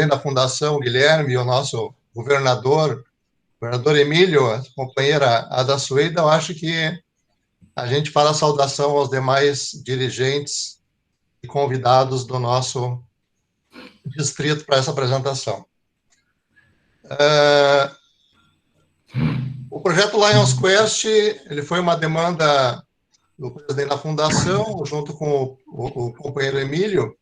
da Fundação, o Guilherme, e o nosso governador Emílio, a companheira Ada Sueda, eu acho que a gente faz a saudação aos demais dirigentes e convidados do nosso distrito para essa apresentação. O projeto Lions Quest, ele foi uma demanda do presidente da Fundação, junto com o companheiro Emílio,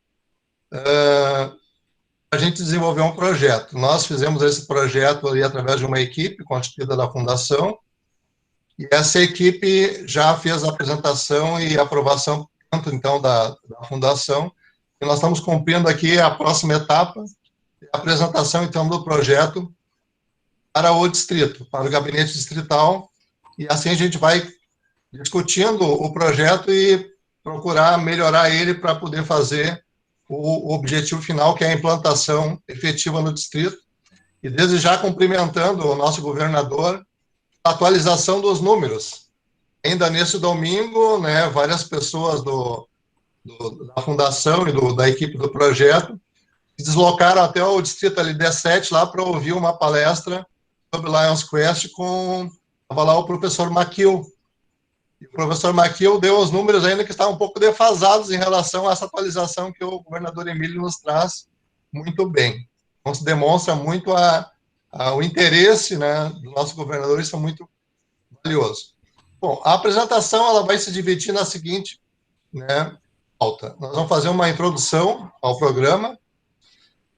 a gente desenvolveu um projeto. Nós fizemos esse projeto ali através de uma equipe constituída da Fundação, e essa equipe já fez a apresentação e aprovação, tanto então da Fundação, e nós estamos cumprindo aqui a próxima etapa, a apresentação então do projeto para o distrito, para o gabinete distrital, e assim a gente vai discutindo o projeto e procurar melhorar ele para poder fazer o objetivo final, que é a implantação efetiva no distrito, e desde já cumprimentando o nosso governador, a atualização dos números. Ainda nesse domingo, né, várias pessoas da Fundação e da equipe do projeto se deslocaram até o distrito ali 17 lá para ouvir uma palestra sobre Lions Quest estava lá o professor Maquil. E o professor Maquil deu os números ainda que estavam um pouco defasados em relação a essa atualização que o governador Emílio nos traz muito bem. Então, se demonstra muito o interesse, né, do nosso governador, isso é muito valioso. Bom, a apresentação ela vai se dividir na seguinte, né, pauta. Nós vamos fazer uma introdução ao programa,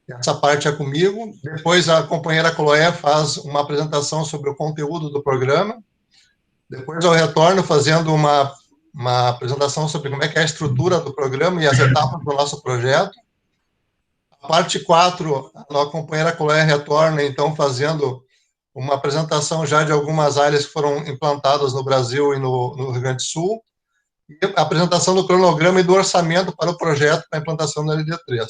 essa parte é comigo, depois a companheira Chloé faz uma apresentação sobre o conteúdo do programa, depois eu retorno fazendo uma apresentação sobre como é que é a estrutura do programa e as etapas do nosso projeto. A parte 4, a companheira Chloé retorna, então, fazendo uma apresentação já de algumas áreas que foram implantadas no Brasil e no Rio Grande do Sul, e a apresentação do cronograma e do orçamento para o projeto para a implantação da LD3.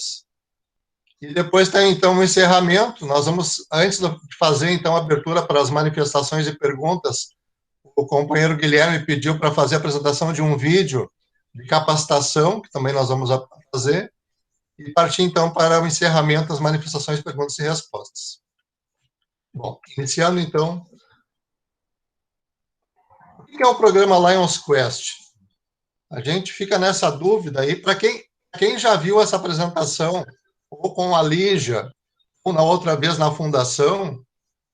E depois tem, então, o encerramento. Nós vamos, antes de fazer, então, a abertura para as manifestações e perguntas, o companheiro Guilherme pediu para fazer a apresentação de um vídeo de capacitação, que também nós vamos fazer, e partir, então, para o encerramento das manifestações, perguntas e respostas. Bom, iniciando, então, o que é o programa Lions Quest? A gente fica nessa dúvida aí, para quem já viu essa apresentação, ou com a Lígia, ou na outra vez na Fundação,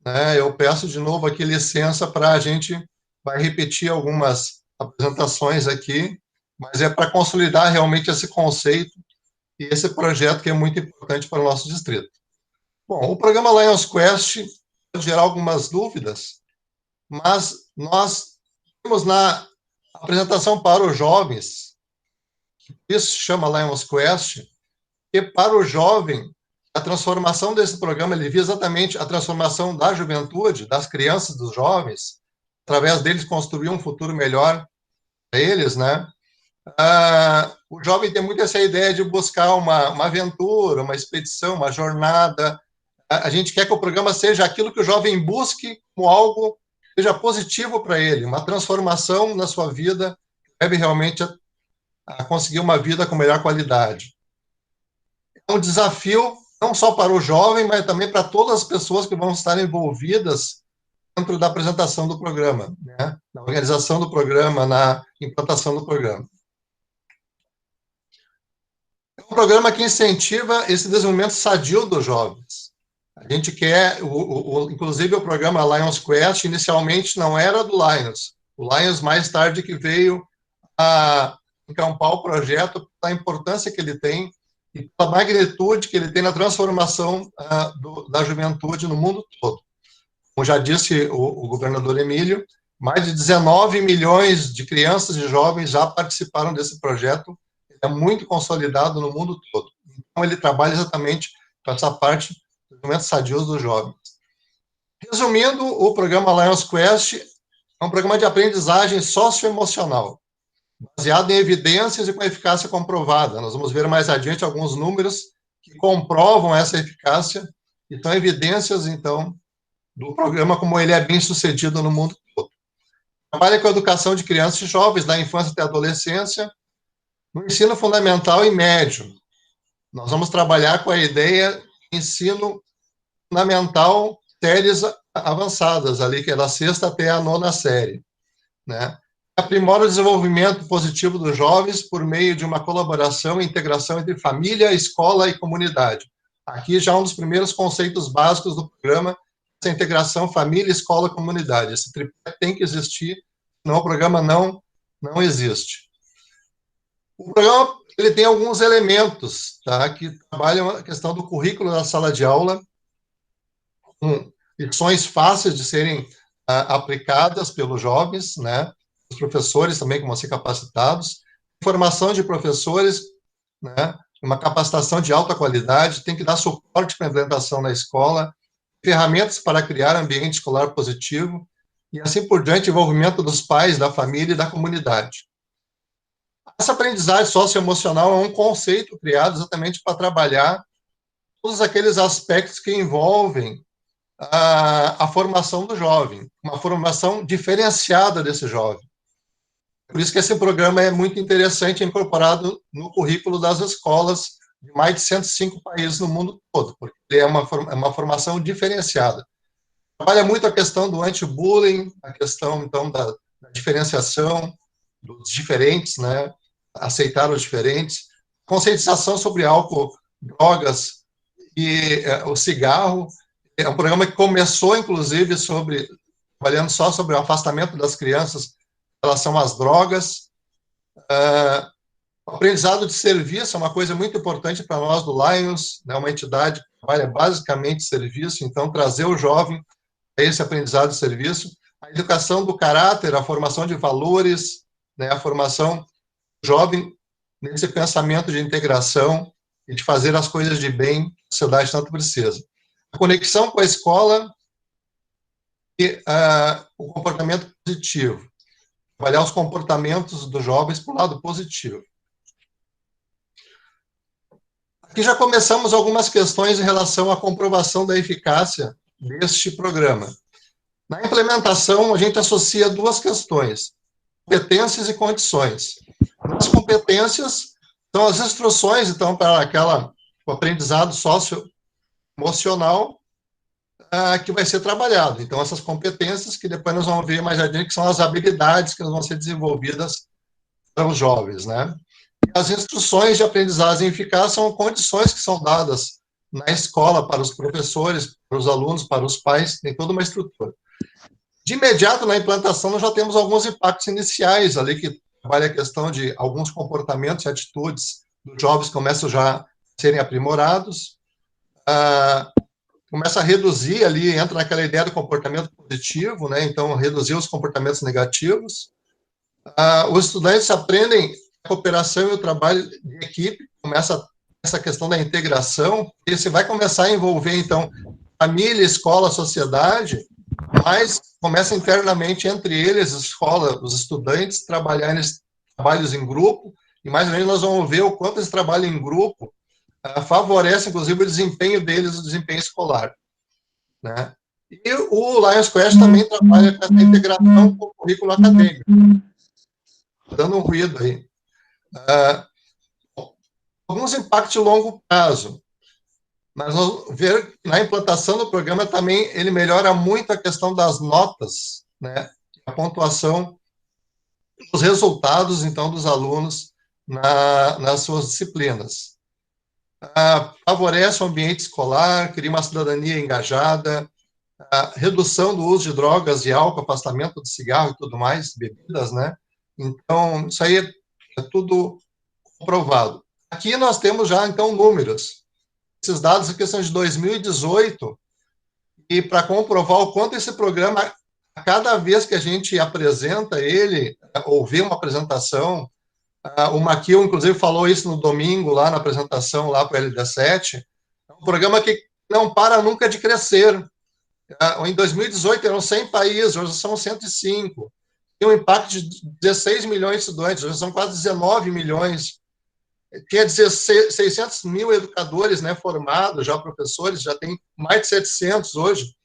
né, eu peço de novo aqui licença para a gente vai repetir algumas apresentações aqui, mas é para consolidar realmente esse conceito e esse projeto que é muito importante para o nosso distrito. Bom, o programa Lions Quest pode gerar algumas dúvidas, mas nós temos na apresentação para os jovens, isso chama Lions Quest, e para o jovem, a transformação desse programa, ele visa exatamente a transformação da juventude, das crianças, dos jovens, através deles construir um futuro melhor para eles, né? O jovem tem muito essa ideia de buscar uma aventura, uma expedição, uma jornada. A gente quer que o programa seja aquilo que o jovem busque como algo que seja positivo para ele, uma transformação na sua vida, que leve realmente a conseguir uma vida com melhor qualidade. É um desafio não só para o jovem, mas também para todas as pessoas que vão estar envolvidas dentro da apresentação do programa, né? Na organização do programa, na implantação do programa. É um programa que incentiva esse desenvolvimento sadio dos jovens. A gente quer, inclusive o programa Lions Quest, inicialmente não era do Lions. O Lions, mais tarde, que veio a encampar o projeto, a importância que ele tem e a magnitude que ele tem na transformação da juventude no mundo todo. Como já disse o governador Emílio, mais de 19 milhões de crianças e jovens já participaram desse projeto, ele é muito consolidado no mundo todo. Então, ele trabalha exatamente com essa parte do desenvolvimento sadio dos jovens. Resumindo, o programa Lions Quest é um programa de aprendizagem socioemocional, baseado em evidências e com eficácia comprovada. Nós vamos ver mais adiante alguns números que comprovam essa eficácia, e são evidências, então, do programa como ele é bem sucedido no mundo todo. Trabalha com a educação de crianças e jovens, da infância até a adolescência, no ensino fundamental e médio. Nós vamos trabalhar com a ideia ensino fundamental, séries avançadas, ali, que é da 6ª até a 9ª série, né? Aprimora o desenvolvimento positivo dos jovens por meio de uma colaboração e integração entre família, escola e comunidade. Aqui já um dos primeiros conceitos básicos do programa, essa integração família, escola e comunidade. Esse tripé tem que existir, senão o programa não existe. O programa ele tem alguns elementos, tá, que trabalham a questão do currículo da sala de aula, com lições fáceis de serem aplicadas pelos jovens, né? Os professores também que vão ser capacitados, formação de professores, né? Uma capacitação de alta qualidade, tem que dar suporte para a implementação na escola, ferramentas para criar ambiente escolar positivo, e assim por diante, envolvimento dos pais, da família e da comunidade. Essa aprendizagem socioemocional é um conceito criado exatamente para trabalhar todos aqueles aspectos que envolvem a formação do jovem, uma formação diferenciada desse jovem. Por isso que esse programa é muito interessante, incorporado no currículo das escolas de mais de 105 países no mundo todo, porque ele é uma formação diferenciada. Trabalha muito a questão do anti-bullying, a questão, então, da diferenciação dos diferentes, né? Aceitar os diferentes, conscientização sobre álcool, drogas e o cigarro. É um programa que começou, inclusive, trabalhando só sobre o afastamento das crianças em relação às drogas. O aprendizado de serviço é uma coisa muito importante para nós do Lions, né, uma entidade que trabalha basicamente serviço, então trazer o jovem a esse aprendizado de serviço. A educação do caráter, a formação de valores, né, a formação do jovem nesse pensamento de integração e de fazer as coisas de bem que a sociedade tanto precisa. A conexão com a escola e o comportamento positivo. Trabalhar os comportamentos dos jovens para o lado positivo. Aqui já começamos algumas questões em relação à comprovação da eficácia deste programa. Na implementação, a gente associa duas questões, competências e condições. As competências são as instruções, então, para o aprendizado socioemocional que vai ser trabalhado. Então, essas competências que depois nós vamos ver mais adiante, que são as habilidades que vão ser desenvolvidas para os jovens, né? E as instruções de aprendizagem eficaz são condições que são dadas na escola para os professores, para os alunos, para os pais, tem toda uma estrutura. De imediato, na implantação, nós já temos alguns impactos iniciais ali, que trabalha a questão de alguns comportamentos e atitudes dos jovens começam já a serem aprimorados, começa a reduzir ali, entra naquela ideia do comportamento positivo, né? Então, reduzir os comportamentos negativos. Os estudantes aprendem a cooperação e o trabalho de equipe, começa essa questão da integração, e você vai começar a envolver, então, família, escola, sociedade, mas começa internamente entre eles, a escola, os estudantes, trabalhar nesses trabalhos em grupo, e mais ou menos nós vamos ver o quanto esse trabalho em grupo favorece, inclusive, o desempenho deles, o desempenho escolar, né? E o Lions Quest também trabalha com essa integração com o currículo acadêmico. Dando um ruído aí. Alguns impactos de longo prazo. Mas vamos ver que na implantação do programa também ele melhora muito a questão das notas, né? A pontuação, os resultados, então, dos alunos nas suas disciplinas. Favorece o ambiente escolar, cria uma cidadania engajada, a redução do uso de drogas e álcool, afastamento do cigarro e tudo mais, bebidas, né? Então, isso aí é tudo comprovado. Aqui nós temos já, então, números. Esses dados aqui são de 2018, e para comprovar o quanto esse programa, cada vez que a gente apresenta ele, ou vê uma apresentação, o Maquil, inclusive, falou isso no domingo, lá na apresentação, lá para o LD7, é um programa que não para nunca de crescer. Em 2018 eram 100 países, hoje são 105. Tem um impacto de 16 milhões de estudantes, hoje são quase 19 milhões. Tinha 600 mil educadores, né, formados, já professores, já tem mais de 700 hoje.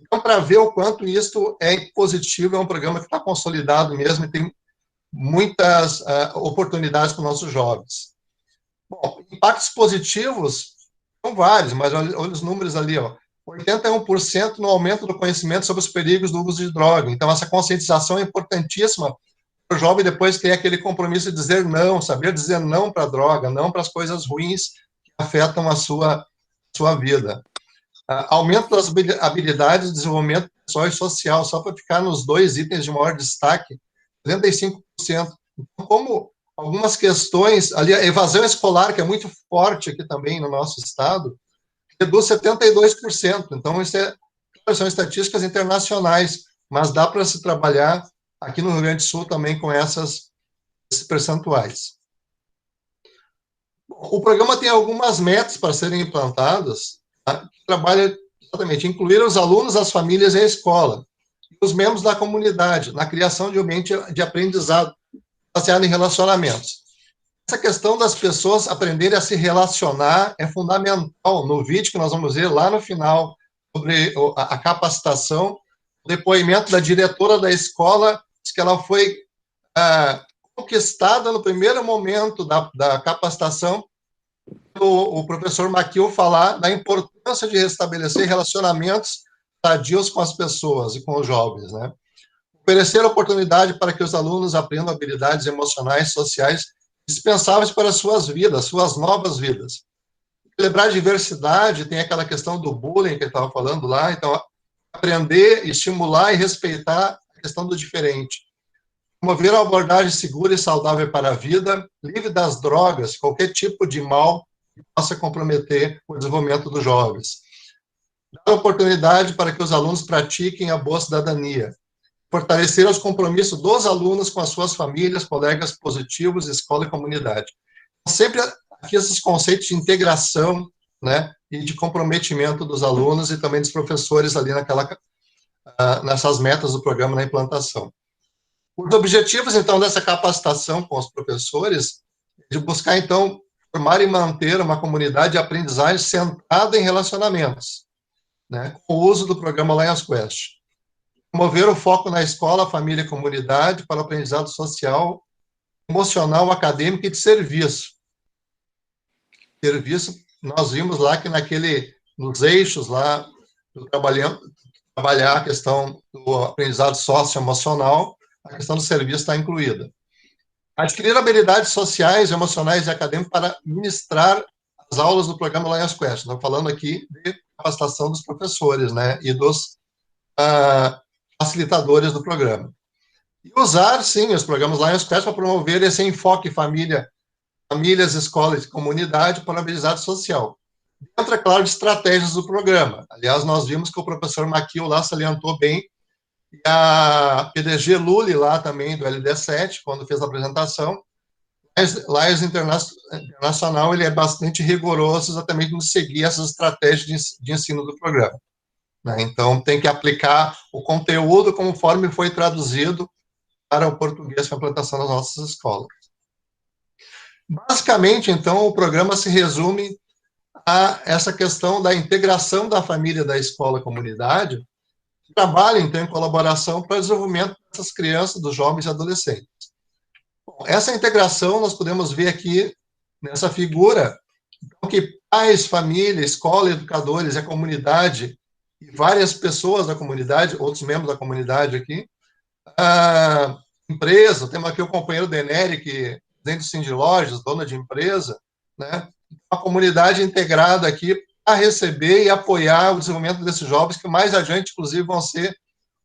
Então, para ver o quanto isso é positivo, é um programa que está consolidado mesmo e tem muitas oportunidades para os nossos jovens. Bom, impactos positivos, São vários, mas olha os números ali, ó. 81% no aumento do conhecimento sobre os perigos do uso de droga. Então, essa conscientização é importantíssima para o jovem depois ter aquele compromisso de dizer não, saber dizer não para a droga, não para as coisas ruins que afetam a sua vida. Aumento das habilidades de desenvolvimento pessoal e social, só para ficar nos 2 itens de maior destaque, 75%. Então, como algumas questões, ali a evasão escolar, que é muito forte aqui também no nosso estado, reduz 72%. Então, são estatísticas internacionais, mas dá para se trabalhar aqui no Rio Grande do Sul também com esses percentuais. O programa tem algumas metas para serem implantadas, tá? Que trabalha exatamente incluir os alunos, as famílias e a escola, e os membros da comunidade, na criação de um ambiente de aprendizado baseado em relacionamentos. Essa questão das pessoas aprenderem a se relacionar é fundamental. No vídeo que nós vamos ver lá no final, sobre a capacitação, o depoimento da diretora da escola, diz que ela foi conquistada no primeiro momento da capacitação, o professor Maquil falar da importância de restabelecer relacionamentos sadios com as pessoas e com os jovens, né? Oferecer oportunidade para que os alunos aprendam habilidades emocionais, sociais, dispensáveis para as suas vidas, suas novas vidas. Celebrar a diversidade, tem aquela questão do bullying que ele estava falando lá, então, aprender, estimular e respeitar a questão do diferente. Promover uma abordagem segura e saudável para a vida, livre das drogas, qualquer tipo de mal que possa comprometer o desenvolvimento dos jovens. Dar oportunidade para que os alunos pratiquem a boa cidadania. Fortalecer os compromissos dos alunos com as suas famílias, colegas positivos, escola e comunidade. Sempre aqui esses conceitos de integração, né, e de comprometimento dos alunos e também dos professores ali nessas metas do programa na implantação. Os objetivos, então, dessa capacitação com os professores é de buscar, então, formar e manter uma comunidade de aprendizagem centrada em relacionamentos, né, com o uso do programa Lions Quest. Promover o foco na escola, família e comunidade para o aprendizado social, emocional, acadêmico e de serviço. Serviço, nós vimos lá que nos eixos lá, trabalhar a questão do aprendizado socioemocional, a questão do serviço está incluída. Adquirir habilidades sociais, emocionais e acadêmicas para ministrar as aulas do programa Lions Quest. Estamos falando aqui de capacitação dos professores, né, e dos facilitadores do programa. E usar, sim, os programas Lions Quest para promover esse enfoque famílias, escolas e comunidade para a habilidade social. Dentro, é claro, de estratégias do programa. Aliás, nós vimos que o professor Maquil lá salientou bem, e a PDG Lully lá também, do LD7, quando fez a apresentação, Lions Internacional, ele é bastante rigoroso exatamente em seguir essas estratégias de ensino do programa. Então, tem que aplicar o conteúdo conforme foi traduzido para o português para a implantação das nossas escolas. Basicamente, então, o programa se resume a essa questão da integração da família, da escola, comunidade, que trabalha, então, em colaboração para o desenvolvimento dessas crianças, dos jovens e adolescentes. Bom, essa integração nós podemos ver aqui nessa figura, então, que pais, família, escola, educadores e a comunidade, e várias pessoas da comunidade, outros membros da comunidade aqui, empresa, temos aqui o companheiro Deneri, que dentro do Cindy Lojas, dona de empresa, né, uma comunidade integrada aqui a receber e apoiar o desenvolvimento desses jovens, que mais adiante, inclusive, vão ser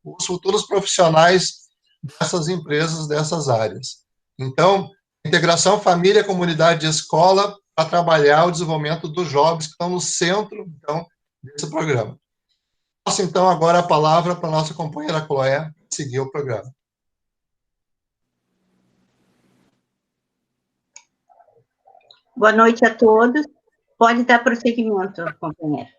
os futuros profissionais dessas empresas, dessas áreas. Então, integração família, comunidade e escola para trabalhar o desenvolvimento dos jovens que estão no centro, então, desse programa. Passo, então, agora a palavra para a nossa companheira Chloé seguir o programa. Boa noite a todos. Pode dar prosseguimento, companheira.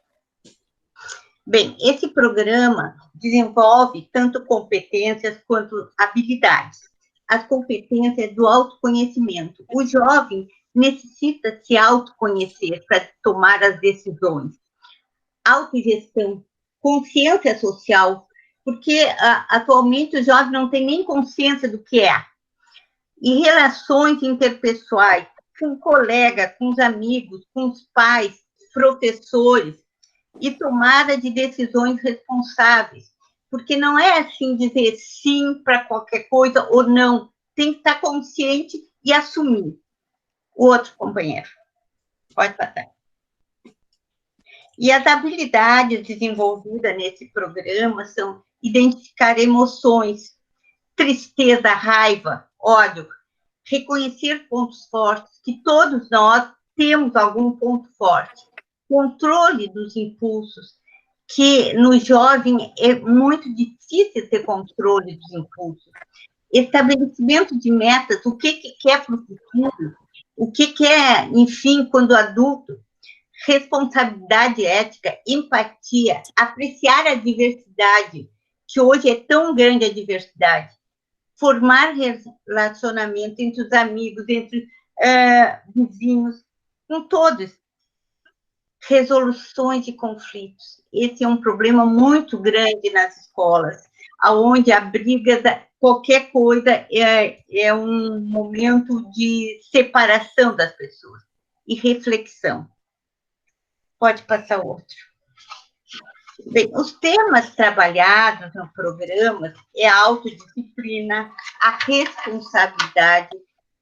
Bem, esse programa desenvolve tanto competências quanto habilidades. As competências do autoconhecimento. O jovem necessita se autoconhecer para tomar as decisões. Autogestão, consciência social, porque atualmente o jovem não tem nem consciência do que é. E relações interpessoais, com o colega, com os amigos, com os pais, professores e tomada de decisões responsáveis, porque não é assim dizer sim para qualquer coisa ou não, tem que estar consciente e assumir. O outro companheiro, pode passar. E as habilidades desenvolvidas nesse programa são identificar emoções, tristeza, raiva, ódio, reconhecer pontos fortes, que todos nós temos algum ponto forte, controle dos impulsos, que no jovem é muito difícil ter controle dos impulsos, estabelecimento de metas, o que quer para o futuro, o que quer, enfim, quando adulto, responsabilidade ética, empatia, apreciar a diversidade, que hoje é tão grande a diversidade, formar relacionamento entre os amigos, entre vizinhos, com todos, resoluções de conflitos. Esse é um problema muito grande nas escolas, onde a briga, qualquer coisa, é um momento de separação das pessoas e reflexão. Pode passar outro. Bem, os temas trabalhados no programa é a autodisciplina, a responsabilidade,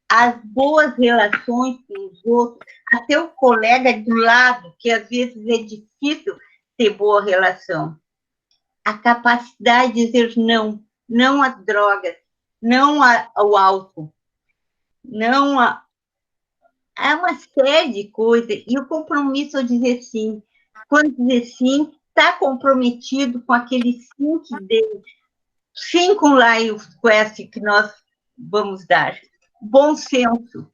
as boas relações com os outros, até o colega do lado, que às vezes é difícil ter boa relação. A capacidade de dizer não, não às drogas, não ao álcool, não a... Há uma série de coisas, e o compromisso ao dizer sim. Quando dizer sim, está comprometido com aquele sim que deu, sim com o Life Quest que nós vamos dar. Bom senso.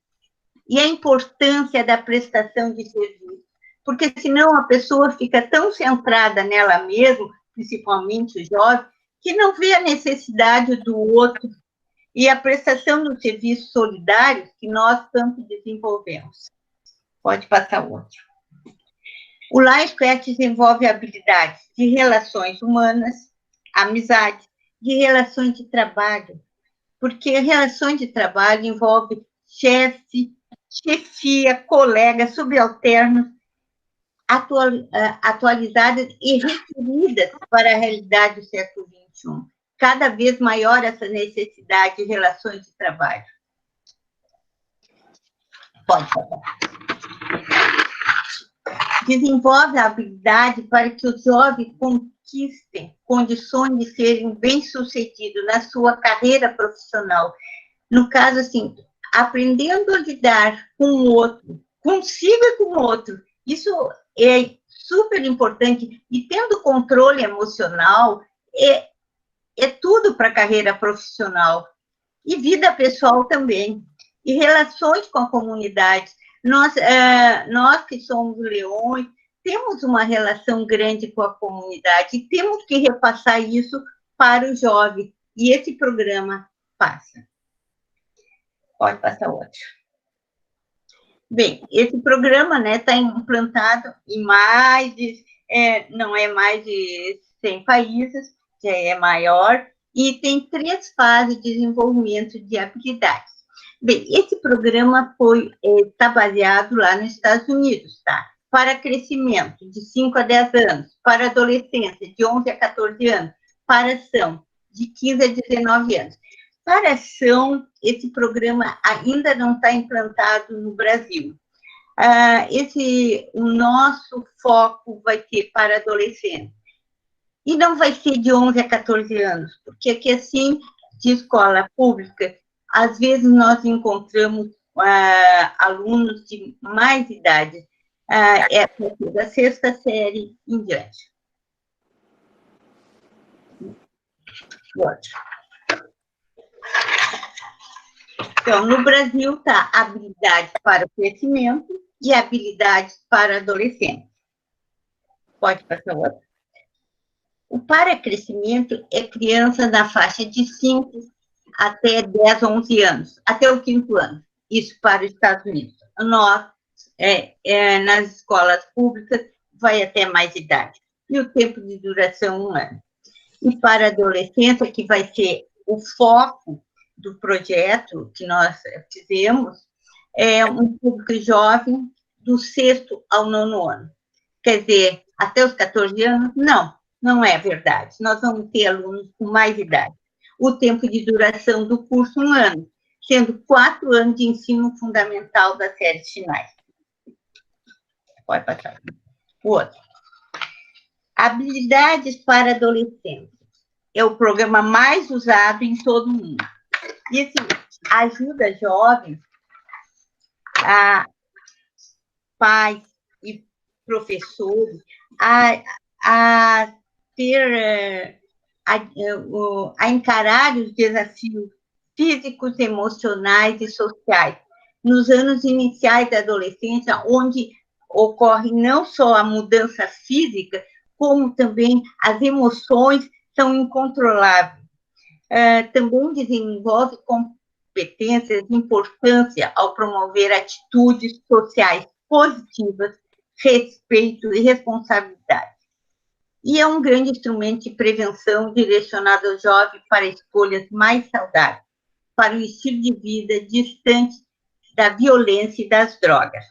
E a importância da prestação de serviço. Porque senão a pessoa fica tão centrada nela mesma, principalmente o jovem, que não vê a necessidade do outro e a prestação dos serviços solidários que nós tanto desenvolvemos. Pode passar outro. O Life Quest desenvolve habilidades de relações humanas, amizade, de relações de trabalho, porque relações de trabalho envolve chefe, chefia, colegas, subalternos, atualizadas e requeridas para a realidade do século XXI. Cada vez maior essa necessidade de relações de trabalho. Pode falar. Desenvolve a habilidade para que os jovens conquistem condições de serem bem-sucedidos na sua carreira profissional. No caso, assim, aprendendo a lidar com o outro, consigo e com o outro. Isso é super importante. E tendo controle emocional, é tudo para a carreira profissional. E vida pessoal também. E relações com a comunidade. Nós que somos leões, temos uma relação grande com a comunidade e temos que repassar isso para o jovem. E esse programa passa. Pode passar outro. Bem, esse programa está implantado em mais de... não é mais de 100 países, já é maior, e tem 3 fases de desenvolvimento de habilidades. Bem, esse programa está baseado lá nos Estados Unidos, tá? Para crescimento, de 5 a 10 anos, para adolescência, de 11 a 14 anos, para ação, de 15 a 19 anos. Para ação, esse programa ainda não está implantado no Brasil. O nosso foco vai ser para adolescentes. E não vai ser de 11 a 14 anos, porque aqui, assim, de escola pública, às vezes nós encontramos alunos de mais idade, da 6ª série em diante. Então, no Brasil está habilidades para o crescimento e habilidades para adolescentes. Pode passar outra. O para-crescimento é criança na faixa de 5 até 10, 11 anos, até o 5º ano. Isso para os Estados Unidos. Nós, nas escolas públicas, vai até mais idade. E o tempo de duração, 1 ano. E para a adolescência, que vai ser o foco do projeto que nós fizemos, é um público jovem do 6º ao 9º ano. Quer dizer, até os 14 anos? Não, não é verdade. Nós vamos ter alunos com mais idade. O tempo de duração do curso, 1 ano, sendo 4 anos de ensino fundamental das séries finais. Pode passar. O outro. Habilidades para adolescentes. É o programa mais usado em todo o mundo. E, assim, ajuda jovens, pais e professores a ter, a encarar os desafios físicos, emocionais e sociais nos anos iniciais da adolescência, onde ocorre não só a mudança física, como também as emoções são incontroláveis. Também desenvolve competências de importância ao promover atitudes sociais positivas, respeito e responsabilidade. E é um grande instrumento de prevenção direcionado ao jovem para escolhas mais saudáveis, para um estilo de vida distante da violência e das drogas.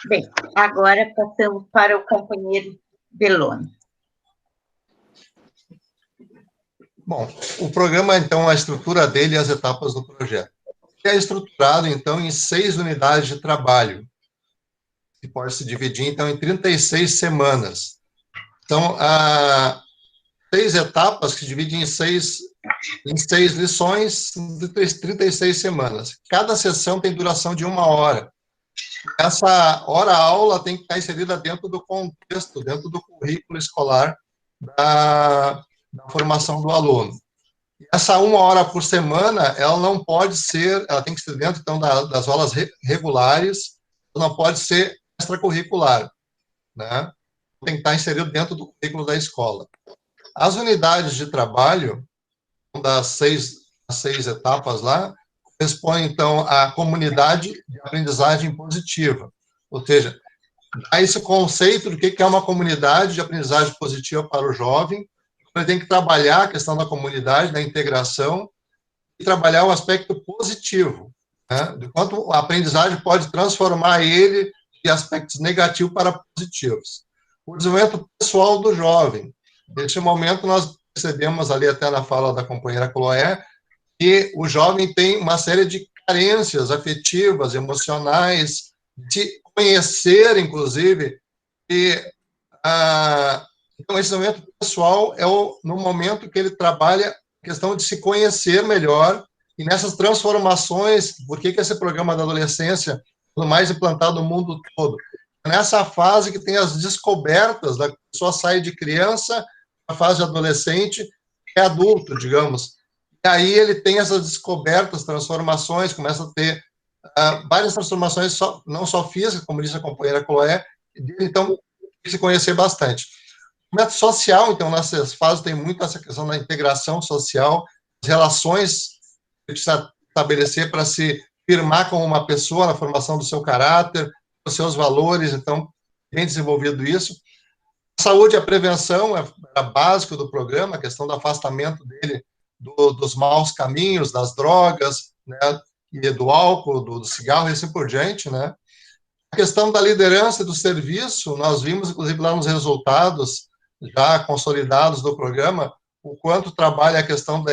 Bem, agora passamos para o companheiro Belloni. Bom, o programa, então, a estrutura dele e as etapas do projeto. Ele é estruturado, então, em 6 unidades de trabalho, que pode se dividir, então, em 36 semanas. Então, 6 etapas que se dividem em 6 lições de 36 semanas. Cada sessão tem duração de 1 hora. Essa hora-aula tem que estar inserida dentro do contexto, dentro do currículo escolar da formação do aluno. Essa 1 hora por semana, ela não pode ser, ela tem que ser dentro, então, das aulas regulares, não pode ser extracurricular, né? Tem que estar inserido dentro do currículo da escola. As unidades de trabalho, das 6 etapas lá, correspondem, então, à comunidade de aprendizagem positiva, ou seja, há esse conceito do que é uma comunidade de aprendizagem positiva para o jovem. Ele tem que trabalhar a questão da comunidade, da integração, e trabalhar o aspecto positivo, né? De quanto a aprendizagem pode transformar ele de aspectos negativos para positivos. O desenvolvimento pessoal do jovem. Neste momento, nós percebemos ali até na fala da companheira Chloé, que o jovem tem uma série de carências afetivas, emocionais, de conhecer, inclusive, e então, esse momento pessoal é no momento que ele trabalha a questão de se conhecer melhor, e nessas transformações, por que esse programa da adolescência é o mais implantado no mundo todo? Nessa fase que tem as descobertas, da pessoa sai de criança, a fase de adolescente, é adulto, digamos. E aí ele tem essas descobertas, transformações, começa a ter várias transformações, não só físicas, como disse a companheira Chloé, então tem que se conhecer bastante. O método social, então, nessas fases tem muito essa questão da integração social, as relações que precisa estabelecer para se firmar como uma pessoa na formação do seu caráter, dos seus valores, então, bem desenvolvido isso. A saúde e a prevenção é básico do programa, a questão do afastamento dele dos maus caminhos, das drogas, né, e do álcool, do cigarro e assim por diante, né. A questão da liderança e do serviço, nós vimos, inclusive, lá nos resultados já consolidados do programa, o quanto trabalha a questão do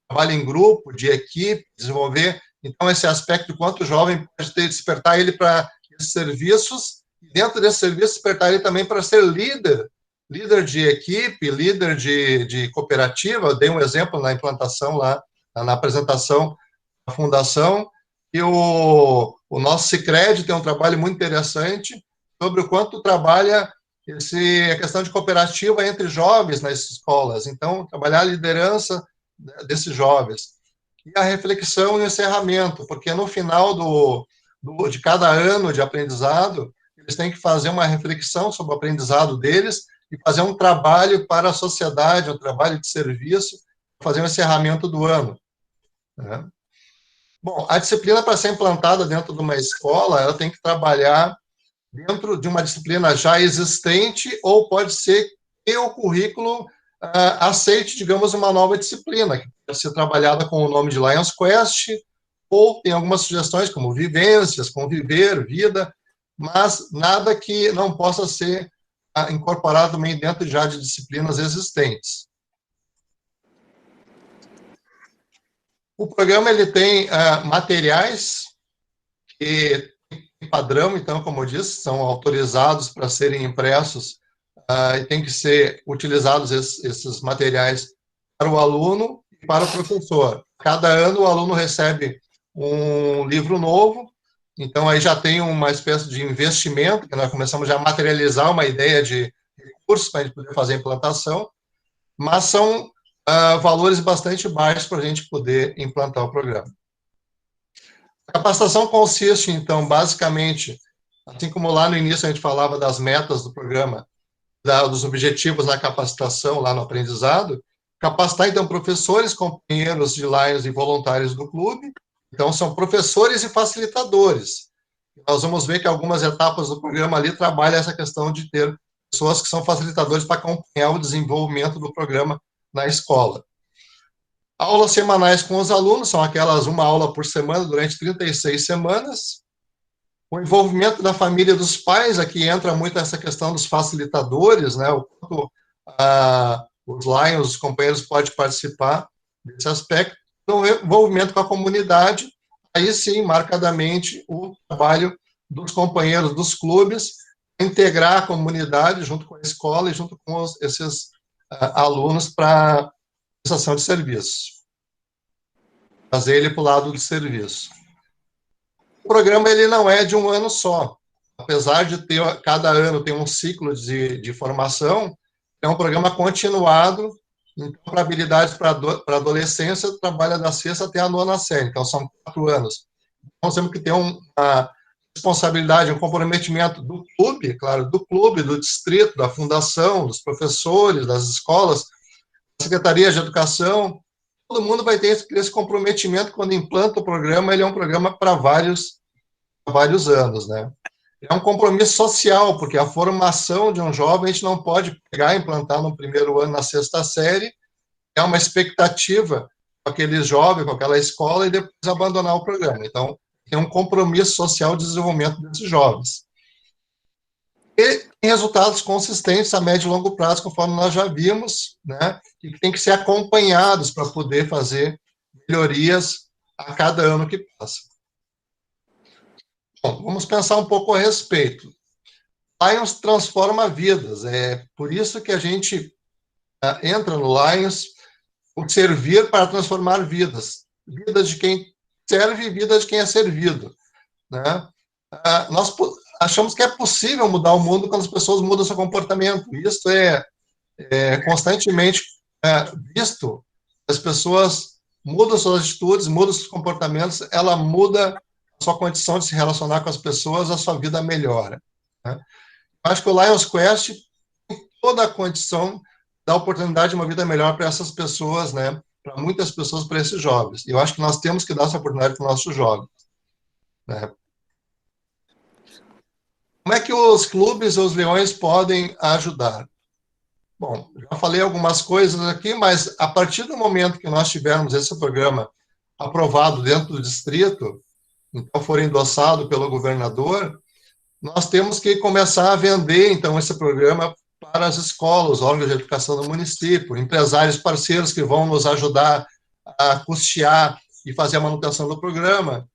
trabalho em grupo, de equipe, desenvolver, então, esse aspecto de quanto o jovem pode despertar ele para esses serviços, e dentro desse serviço, despertar ele também para ser líder de equipe, líder de cooperativa. Eu dei um exemplo na implantação lá, na apresentação da fundação, e o nosso Sicredi tem um trabalho muito interessante sobre o quanto trabalha a questão de cooperativa entre jovens nas escolas. Então, trabalhar a liderança desses jovens. E a reflexão e o encerramento, porque no final de cada ano de aprendizado, eles têm que fazer uma reflexão sobre o aprendizado deles e fazer um trabalho para a sociedade, um trabalho de serviço, fazer um encerramento do ano, né? Bom, a disciplina, para ser implantada dentro de uma escola, ela tem que trabalhar dentro de uma disciplina já existente, ou pode ser que o currículo aceite, digamos, uma nova disciplina, que pode ser trabalhada com o nome de Lions Quest, ou tem algumas sugestões, como vivências, conviver, vida, mas nada que não possa ser incorporado também dentro já de disciplinas existentes. O programa ele tem materiais que tem padrão, então, como eu disse, são autorizados para serem impressos e tem que ser utilizados esses materiais para o aluno e para o professor. Cada ano o aluno recebe um livro novo, então aí já tem uma espécie de investimento, que nós começamos já a materializar uma ideia de recursos para a gente poder fazer a implantação, mas são valores bastante baixos para a gente poder implantar o programa. A capacitação consiste, então, basicamente, assim como lá no início a gente falava das metas do programa, dos objetivos na capacitação, lá no aprendizado, capacitar, então, professores, companheiros de Lions e voluntários do clube. Então, são professores e facilitadores. Nós vamos ver que algumas etapas do programa ali trabalham essa questão de ter pessoas que são facilitadores para acompanhar o desenvolvimento do programa na escola. Aulas semanais com os alunos, são aquelas uma aula por semana durante 36 semanas. O envolvimento da família e dos pais, aqui entra muito essa questão dos facilitadores, né, o quanto os Lions, os companheiros, podem participar desse aspecto. Então, o envolvimento com a comunidade, aí sim, marcadamente, o trabalho dos companheiros dos clubes, integrar a comunidade junto com a escola e junto com esses alunos para prestação de serviço. Fazer ele para o lado do serviço. O programa ele não é de um ano só. Apesar de ter, cada ano tem um ciclo de formação, é um programa continuado. Então, para habilidades para adolescência, trabalha da 6ª até a 9ª série. Então, são 4 anos. Então, temos que ter uma responsabilidade, um comprometimento do clube, claro, do clube, do distrito, da fundação, dos professores, das escolas, da Secretaria de Educação. Todo mundo vai ter esse comprometimento quando implanta o programa. Ele é um programa para vários anos, né? É um compromisso social, porque a formação de um jovem a gente não pode pegar e implantar no primeiro ano, na 6ª série, é uma expectativa com aquele jovem, com aquela escola, e depois abandonar o programa. Então, tem um compromisso social de desenvolvimento desses jovens. E tem resultados consistentes a médio e longo prazo, conforme nós já vimos, né, e que tem que ser acompanhados para poder fazer melhorias a cada ano que passa. Bom, vamos pensar um pouco a respeito. Lions transforma vidas, é por isso que a gente entra no Lions, por servir para transformar vidas. Vidas de quem serve e vidas de quem é servido, né? Nós achamos que é possível mudar o mundo quando as pessoas mudam seu comportamento. Isso é constantemente visto. As pessoas mudam suas atitudes, mudam seus comportamentos, ela muda a sua condição de se relacionar com as pessoas, a sua vida melhora, né? Acho que o Lions Quest tem toda a condição da oportunidade de uma vida melhor para essas pessoas, né? Para muitas pessoas, para esses jovens. E eu acho que nós temos que dar essa oportunidade para os nossos jovens, né? Como é que os clubes, os leões, podem ajudar? Bom, já falei algumas coisas aqui, mas a partir do momento que nós tivermos esse programa aprovado dentro do distrito, então for endossado pelo governador, nós temos que começar a vender, então, esse programa para as escolas, órgãos de educação do município, empresários parceiros que vão nos ajudar a custear e fazer a manutenção do programa,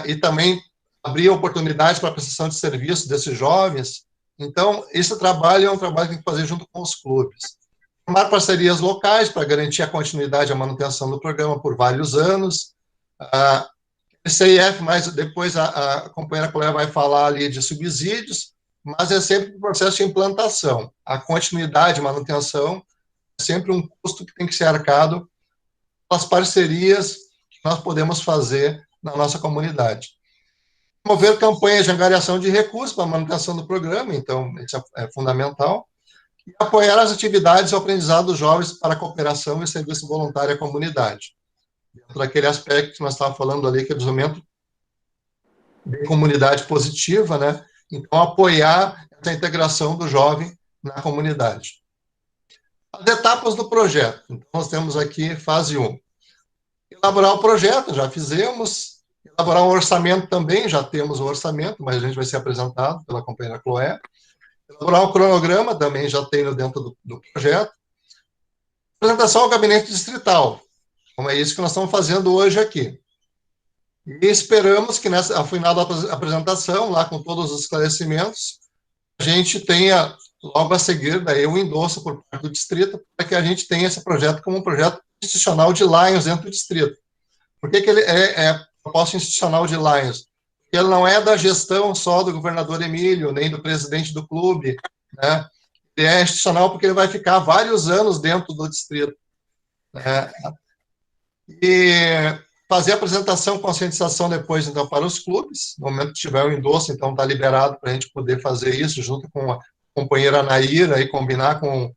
e também abrir oportunidades para a prestação de serviço desses jovens. Então, esse trabalho é um trabalho que tem que fazer junto com os clubes. Formar parcerias locais para garantir a continuidade e a manutenção do programa por vários anos. CIF, mas depois a companheira Cléia vai falar ali de subsídios, mas é sempre um processo de implantação. A continuidade e manutenção é sempre um custo que tem que ser arcado pelas parcerias que nós podemos fazer na nossa comunidade. Promover campanhas de angariação de recursos para a manutenção do programa, então, isso é fundamental. E apoiar as atividades e o aprendizado dos jovens para a cooperação e serviço voluntário à comunidade. Dentro daquele aspecto que nós estávamos falando ali, que é o desenvolvimento de comunidade positiva, né? Então, apoiar essa integração do jovem na comunidade. As etapas do projeto. Então, nós temos aqui fase 1. Elaborar o projeto, já fizemos. Elaborar um orçamento também, já temos o orçamento, mas a gente vai ser apresentado pela companheira Chloé. Elaborar um cronograma também já tem dentro do projeto. Apresentação ao gabinete distrital, como é isso que nós estamos fazendo hoje aqui. E esperamos que, ao final da apresentação, lá com todos os esclarecimentos, a gente tenha, logo a seguir, daí o endosso por parte do distrito, para que a gente tenha esse projeto como um projeto institucional de Lions dentro do distrito. Por que ele é proposta institucional de Lions? Porque ele não é da gestão só do governador Emílio, nem do presidente do clube, né? Ele é institucional porque ele vai ficar vários anos dentro do distrito. Né? E fazer a apresentação, conscientização depois, então, para os clubes. No momento que tiver o endosso, então, está liberado para a gente poder fazer isso junto com a companheira Naira e combinar com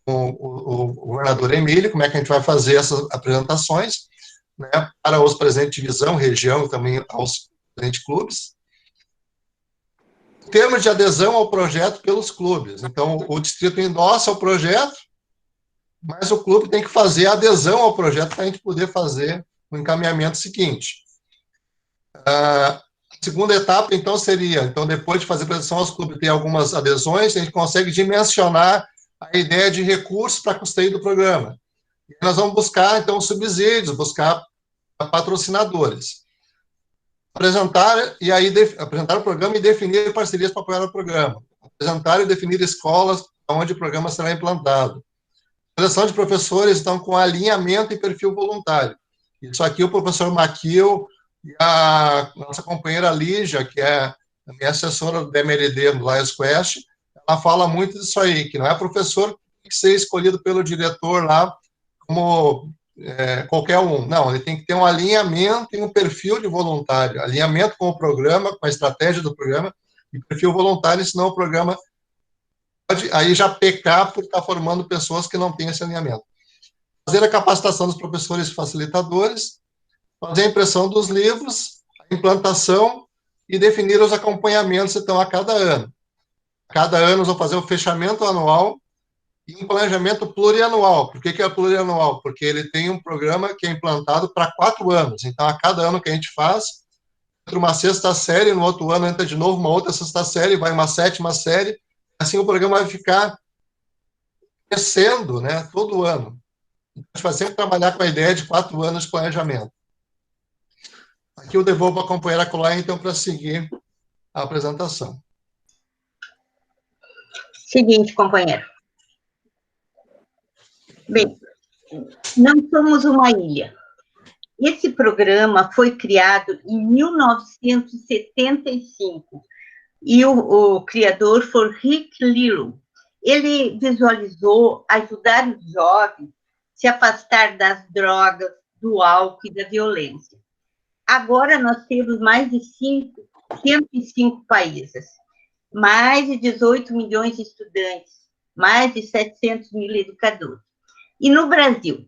o governador Emílio, como é que a gente vai fazer essas apresentações, né, para os presidentes de divisão, região e também aos presidentes de clubes. Termos de adesão ao projeto pelos clubes. Então, o distrito endossa o projeto, mas o clube tem que fazer a adesão ao projeto para a gente poder fazer o encaminhamento seguinte. A segunda etapa, então, seria, então, depois de fazer a apresentação aos clubes, ter algumas adesões, a gente consegue dimensionar a ideia de recursos para custeio do programa. E nós vamos buscar, então, subsídios, buscar patrocinadores. Apresentar o programa e definir parcerias para apoiar o programa. Apresentar e definir escolas onde o programa será implantado. Seleção de professores, então, com alinhamento e perfil voluntário. Isso aqui o professor Maquil e a nossa companheira Lígia, que é a minha assessora do DMLD do Lions Quest, ela fala muito disso aí, que não é professor que tem que ser escolhido pelo diretor lá como qualquer um. Não, ele tem que ter um alinhamento e um perfil de voluntário. Alinhamento com o programa, com a estratégia do programa, e perfil voluntário, senão o programa pode aí já pecar por estar formando pessoas que não têm esse alinhamento. Fazer a capacitação dos professores facilitadores, fazer a impressão dos livros, a implantação e definir os acompanhamentos, então, a cada ano. Cada ano nós vamos fazer o fechamento anual e um planejamento plurianual. Por que é plurianual? Porque ele tem um programa que é implantado para 4 anos. Então, a cada ano que a gente faz, entra uma sexta série, no outro ano entra de novo uma outra sexta série, vai uma sétima série, assim o programa vai ficar crescendo, né, todo ano. A gente vai sempre trabalhar com a ideia de 4 anos de planejamento. Aqui eu devolvo a companheira Chloé, então, para seguir a apresentação. Seguinte, companheiro. Bem, não somos uma ilha. Esse programa foi criado em 1975 e o criador foi Rick Little. Ele visualizou ajudar os jovens a se afastar das drogas, do álcool e da violência. Agora nós temos mais de 105 países, mais de 18 milhões de estudantes, mais de 700 mil educadores. E no Brasil,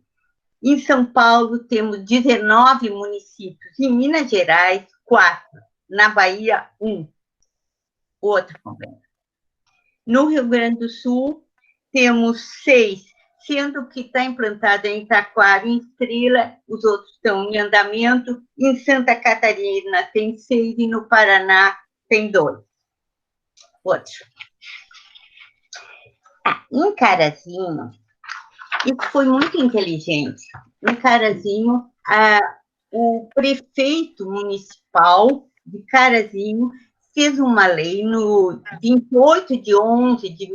em São Paulo, temos 19 municípios, em Minas Gerais, 4, na Bahia, 1. Outra companheira. No Rio Grande do Sul, temos 6, sendo que está implantada em Taquara, em Estrela, os outros estão em andamento. Em Santa Catarina tem 6 e no Paraná tem 2. Outro. Em Carazinho, isso foi muito inteligente. Em Carazinho, o prefeito municipal de Carazinho fez uma lei no 28 de 11 de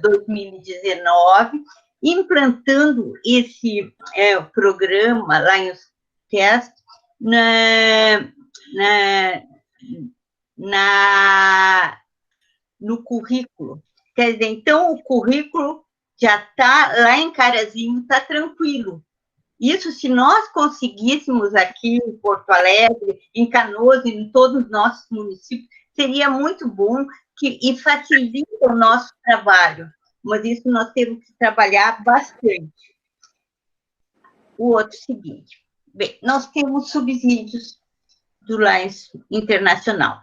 2019, implantando esse programa Lions Test no currículo. Quer dizer, então, o currículo já está lá em Carazinho, está tranquilo. Isso, se nós conseguíssemos aqui em Porto Alegre, em Canoas e em todos os nossos municípios, seria muito bom e facilita o nosso trabalho. Mas isso nós temos que trabalhar bastante. O outro seguinte. Bem, nós temos subsídios do Lions Internacional.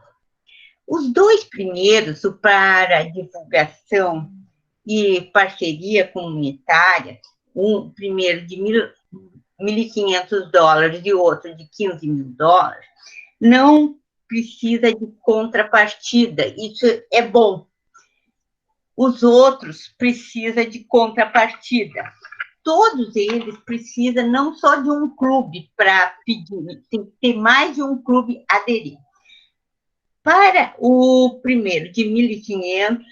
Os 2 primeiros, o para divulgação e parceria comunitária, o primeiro de $1.500 e outro de $15.000, não precisa de contrapartida. Isso é bom. Os outros precisam de contrapartida. Todos eles precisam não só de um clube para pedir, tem que ter mais de um clube aderir. Para o primeiro, de 1.500,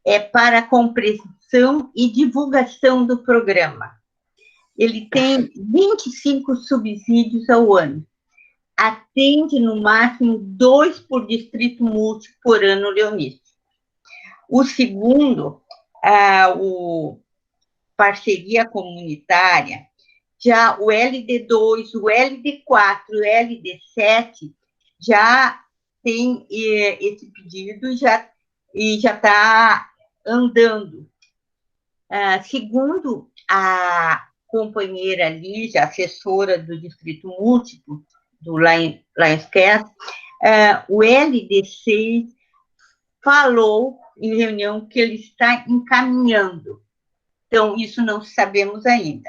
é para a compreensão e divulgação do programa. Ele tem 25 subsídios ao ano. Atende, no máximo, 2 por distrito múltiplo por ano leonístico. O segundo, o parceria comunitária, já o LD2, o LD4, o LD7, já tem esse pedido e já está andando. Segundo a companheira Lígia, assessora do Distrito Múltiplo, do Lionscast, o LD6 falou em reunião que ele está encaminhando. Então, isso não sabemos ainda.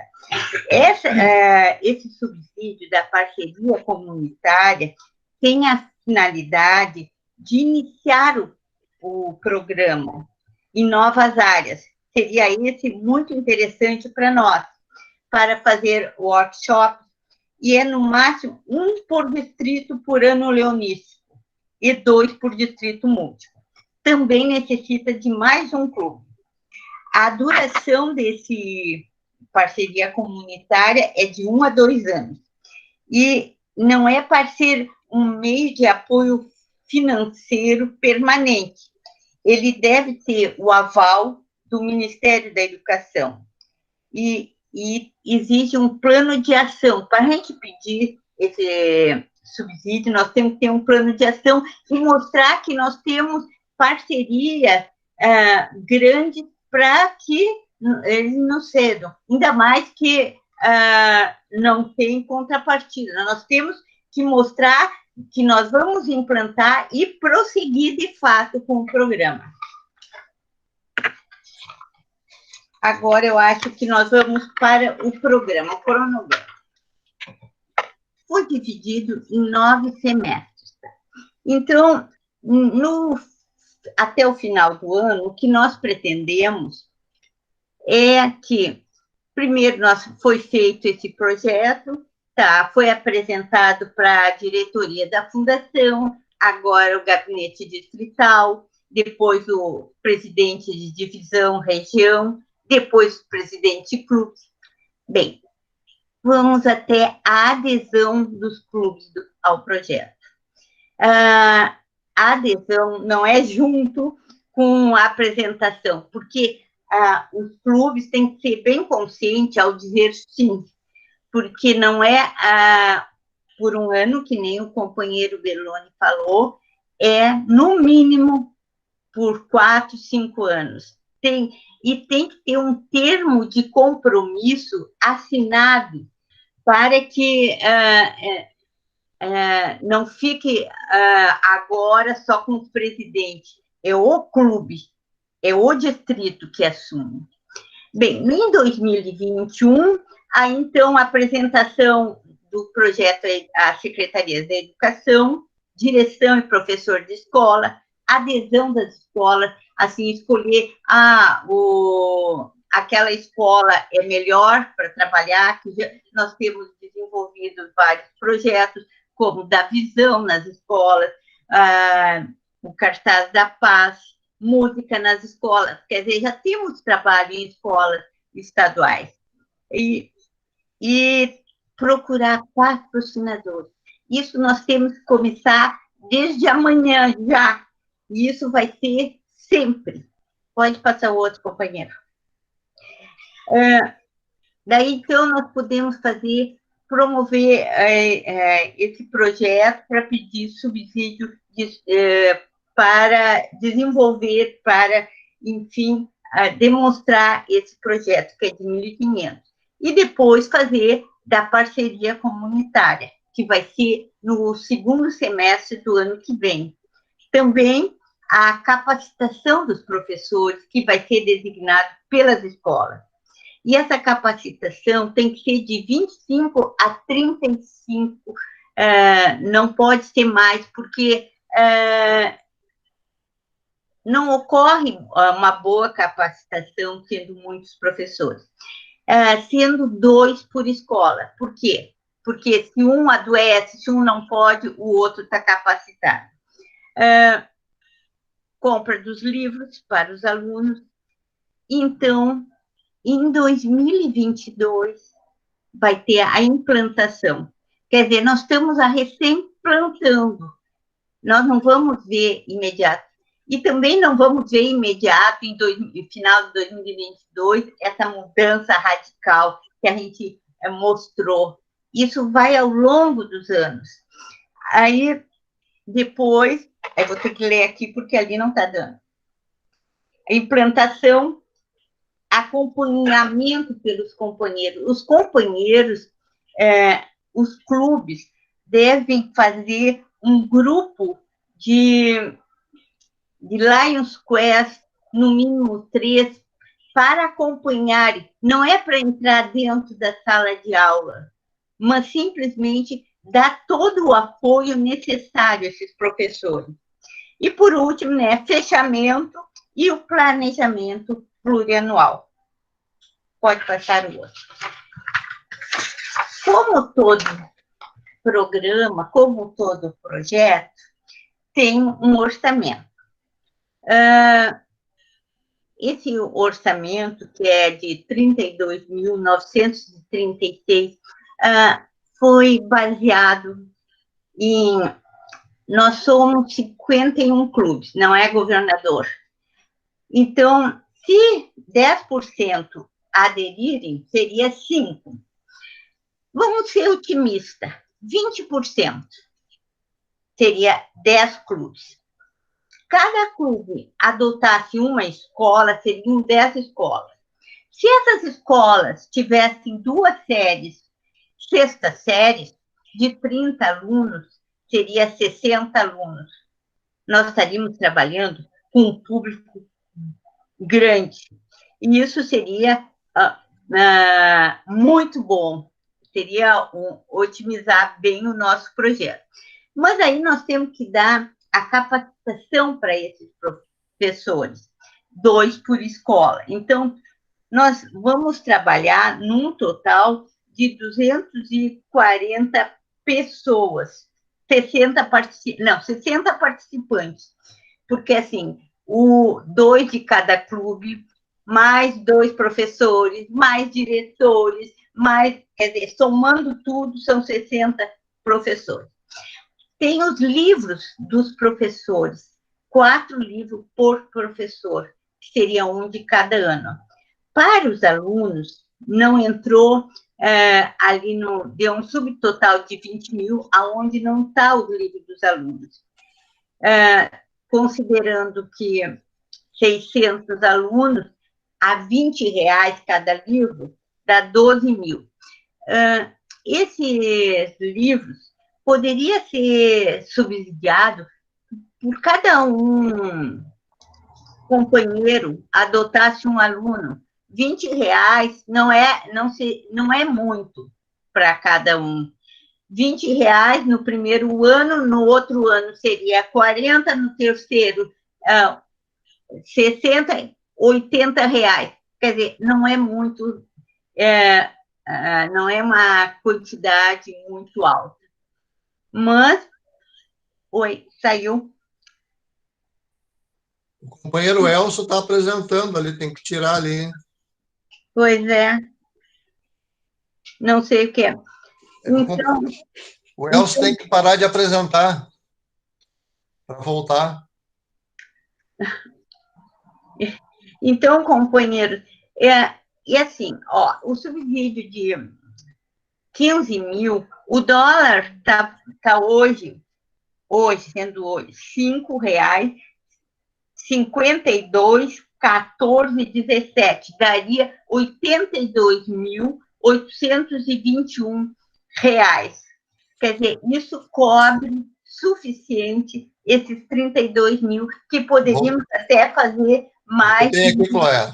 Esse subsídio da parceria comunitária tem a finalidade de iniciar o programa em novas áreas. Seria esse muito interessante para nós, para fazer workshops, e é no máximo 1 por distrito por ano leonístico e 2 por distrito múltiplo. Também necessita de mais um clube. A duração desse parceria comunitária é de 1 a 2 anos. E não é para ser um meio de apoio financeiro permanente. Ele deve ter o aval do Ministério da Educação. E exige um plano de ação. Para a gente pedir esse subsídio, nós temos que ter um plano de ação e mostrar que nós temos parceria grande para que eles não cedam. Ainda mais que não tem contrapartida. Nós temos que mostrar que nós vamos implantar e prosseguir, de fato, com o programa. Agora, eu acho que nós vamos para o programa, o cronograma. Foi dividido em 9 semestres. Então, até o final do ano, o que nós pretendemos é que, primeiro, foi feito esse projeto, foi apresentado para a diretoria da fundação, agora o gabinete distrital, depois o presidente de divisão, região, depois o presidente de clube. Bem, vamos até a adesão dos clubes ao projeto. A adesão não é junto com a apresentação, porque os clubes têm que ser bem conscientes ao dizer sim, porque não é por um ano, que nem o companheiro Belloni falou, é no mínimo por 4, 5 anos. E tem que ter um termo de compromisso assinado para que não fique agora só com o presidente. É o clube, é o distrito que assume. Bem, em 2021, então, a apresentação do projeto à Secretaria da Educação, direção e professor de escola, adesão das escolas, assim, escolher aquela escola é melhor para trabalhar, que nós temos desenvolvido vários projetos, como da visão nas escolas, o cartaz da paz, música nas escolas, quer dizer, já temos trabalho em escolas estaduais. E procurar patrocinadores. Isso nós temos que começar desde amanhã já. E isso vai ser sempre. Pode passar o outro, companheiro. Daí, então, nós podemos promover esse projeto para pedir subsídio para desenvolver, para, enfim, demonstrar esse projeto, que é de 1.500. E depois fazer da parceria comunitária, que vai ser no segundo semestre do ano que vem. Também a capacitação dos professores, que vai ser designado pelas escolas. E essa capacitação tem que ser de 25 a 35, não pode ser mais, porque não ocorre uma boa capacitação sendo muitos professores, sendo 2 por escola. Por quê? Porque se um adoece, se um não pode, o outro está capacitado. Compra dos livros para os alunos. Então, em 2022, vai ter a implantação. Quer dizer, nós estamos recém-plantando. Nós não vamos ver imediato. E também não vamos ver imediato, em final de 2022, essa mudança radical que a gente mostrou. Isso vai ao longo dos anos. Aí, depois, eu vou ter que ler aqui, porque ali não está dando. A implantação, acompanhamento pelos companheiros. Os companheiros, os clubes, devem fazer um grupo de Lions Quest, no mínimo 3, para acompanhar. Não é para entrar dentro da sala de aula, mas simplesmente dar todo o apoio necessário a esses professores. E, por último, né, fechamento e o planejamento plurianual. Pode passar o outro. Como todo programa, como todo projeto, tem um orçamento. Esse orçamento, que é de 32.936, foi baseado em... Nós somos 51 clubes, não é governador. Então, se 10% aderirem, seria 5. Vamos ser otimistas, 20%. Seria 10 clubes. Cada clube adotasse uma escola, seriam 10 escolas. Se essas escolas tivessem 2 séries, 6ª séries, de 30 alunos, seria 60 alunos. Nós estaríamos trabalhando com um público grande. E isso seria muito bom. Seria otimizar bem o nosso projeto. Mas aí nós temos que dar a capacitação para esses professores, 2 por escola. Então, nós vamos trabalhar num total de 240 pessoas, 60 participantes, porque, assim, 2 de cada clube, mais 2 professores, mais diretores, mais, quer dizer, somando tudo, são 60 professores. Tem os livros dos professores, 4 livros por professor, que seria um de cada ano. Para os alunos, não entrou ali, deu um subtotal de 20 mil, aonde não está o livro dos alunos. Considerando que 600 alunos, a R$20 cada livro, dá 12 mil. Esses livros poderia ser subsidiado por cada um companheiro adotasse um aluno. R$20 não é muito para cada um. R$20 no primeiro ano, no outro ano seria 40, no terceiro 60, R$80. Quer dizer, não é muito, não é uma quantidade muito alta. Mas, saiu. O companheiro Elcio está apresentando ali, tem que tirar ali. Pois é. Não sei o que é. Então, o Elcio tem que parar de apresentar para voltar. Então, companheiros, e assim, o subsídio de 15 mil, o dólar está hoje, sendo hoje, R$5, 52,1417, daria R$82.821. Quer dizer, isso cobre suficiente esses 32 mil, que poderíamos até fazer mais. Tem aqui, Cloé.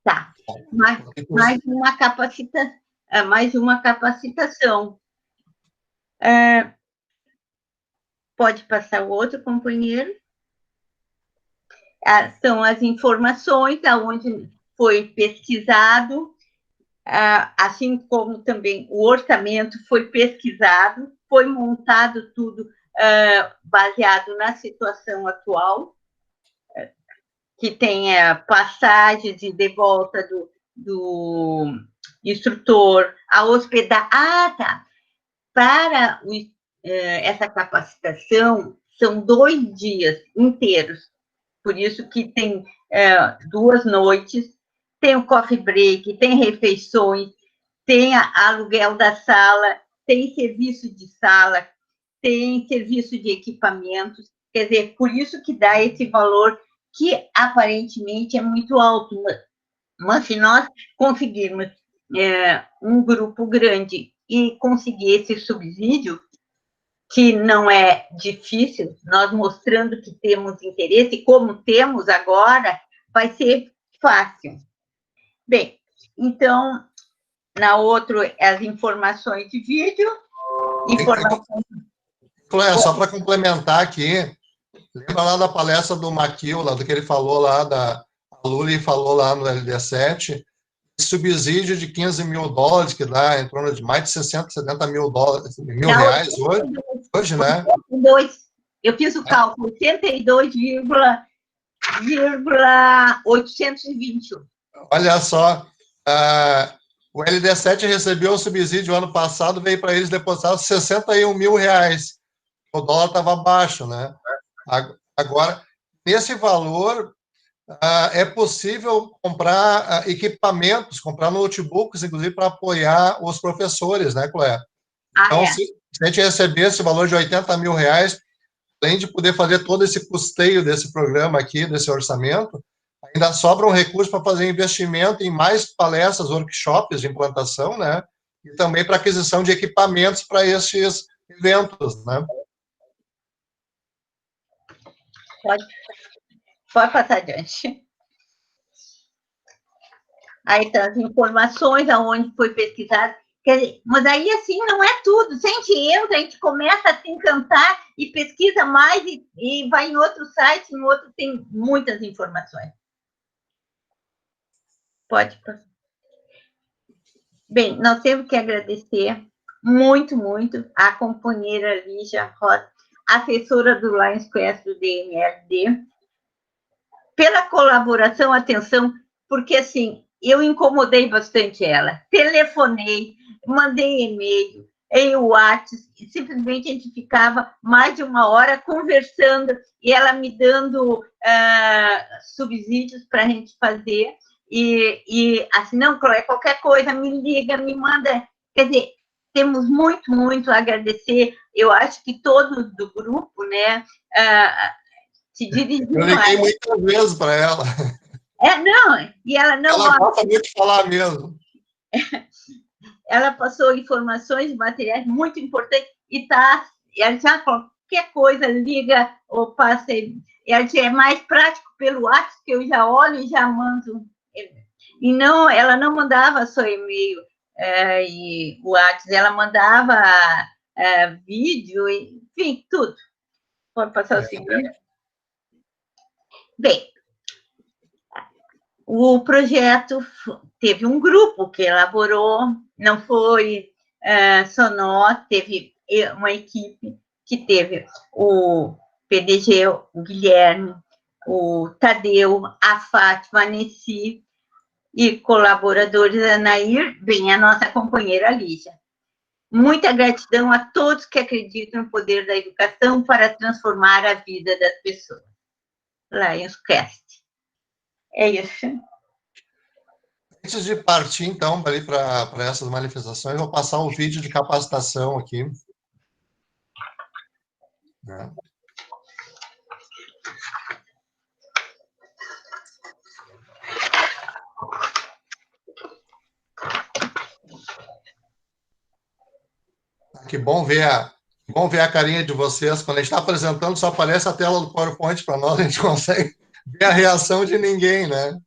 Tá. Mais uma capacitação. Pode passar o outro, companheiro. São as informações aonde foi pesquisado, assim como também o orçamento foi pesquisado, foi montado tudo baseado na situação atual, que tem passagens e de volta do instrutor, a hospedagem. Tá. Para essa capacitação, são 2 dias inteiros, por isso que tem 2 noites, tem o coffee break, tem refeições, tem aluguel da sala, tem serviço de sala, tem serviço de equipamentos, quer dizer, por isso que dá esse valor que aparentemente é muito alto, mas se nós conseguirmos um grupo grande e conseguir esse subsídio, que não é difícil, nós mostrando que temos interesse, como temos agora, vai ser fácil. Bem, então, na outra, as informações de vídeo. Só para complementar aqui, lembra lá da palestra do Maquil, lá do que ele falou lá, a Luli falou lá no LD7, subsídio de $15 mil, que dá em torno de mais de 60, 70 mil reais hoje, né? Eu fiz o cálculo, 82,820. Olha só, o LD7 recebeu o subsídio ano passado, veio para eles depositar 61 mil reais. O dólar estava baixo, né? Agora, nesse valor, é possível comprar equipamentos, comprar notebooks, inclusive, para apoiar os professores, né, Cléia? Então, se a gente receber esse valor de 80 mil reais, além de poder fazer todo esse custeio desse programa aqui, desse orçamento, ainda sobra um recurso para fazer investimento em mais palestras, workshops de implantação, né? E também para aquisição de equipamentos para esses eventos, né? Pode passar adiante. Aí estão as informações, aonde foi pesquisado. Quer dizer, mas aí, assim, não é tudo. Se a gente entra, a gente começa a se encantar e pesquisa mais e vai em outro site, no outro tem muitas informações. Pode passar. Bem, nós temos que agradecer muito, muito a companheira Lígia Rosa, assessora do Lions Quest do DNRD, pela colaboração, atenção, porque, assim, eu incomodei bastante ela. Telefonei, mandei e-mail, em WhatsApp, simplesmente a gente ficava mais de 1 hora conversando e ela me dando subsídios para a gente fazer. E assim, não, Cléia, qualquer coisa, me liga, me manda. Quer dizer, temos muito, muito a agradecer. Eu acho que todos do grupo, né, se dirigiram. Eu liguei muitas vezes para ela. Não, e ela não... Ela gosta muito de falar mesmo. Ela passou informações, materiais muito importantes, ela já qualquer coisa, liga ou passa, ela é mais prático pelo WhatsApp, que eu já olho e já mando. E não, ela não mandava só e-mail e WhatsApp, ela mandava vídeo, enfim, tudo. Pode passar o seguinte. Bem, o projeto teve um grupo que elaborou, não foi só nós, teve uma equipe que teve o PDG, o Guilherme, o Tadeu, a Fátima, a Nessi e colaboradores, a Nair, bem, a nossa companheira Lígia. Muita gratidão a todos que acreditam no poder da educação para transformar a vida das pessoas. Lions Quest. É isso. Antes de partir, então, para essas manifestações, eu vou passar o vídeo de capacitação aqui. Que bom ver a carinha de vocês. Quando a gente está apresentando, só aparece a tela do PowerPoint para nós, a gente consegue ver a reação de ninguém, né?